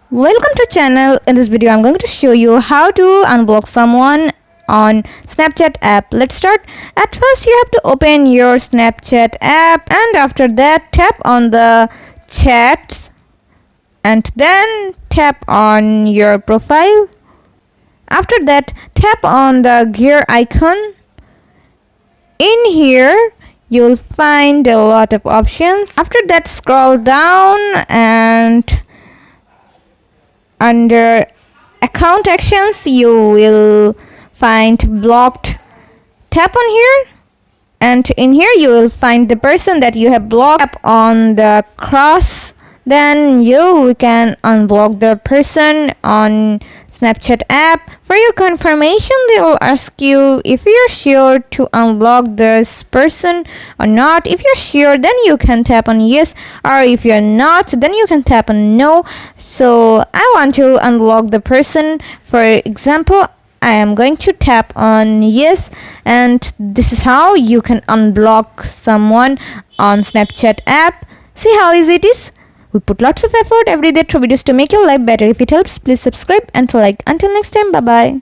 Welcome to channel. In this video I'm going to show you how to unblock someone on Snapchat app. Let's start. At first you have to open your Snapchat app, and after that tap on the chats and then tap on your profile. After that tap on the gear icon. In here you'll find a lot of options. After that scroll down and under account actions you will find blocked. Tap on here, and in here you will find the person that you have blocked. Tap on the cross, then you can unblock the person on Snapchat app. For your confirmation, they will ask you if you're sure to unblock this person or not. If you're sure, then you can tap on yes, or if you're not, then you can tap on no. So I want to unblock the person. For example, I am going to tap on yes, and this is how you can unblock someone on Snapchat app. See how easy it is? We put lots of effort every day through videos to make your life better. If it helps, please subscribe and like. Until next time, bye bye.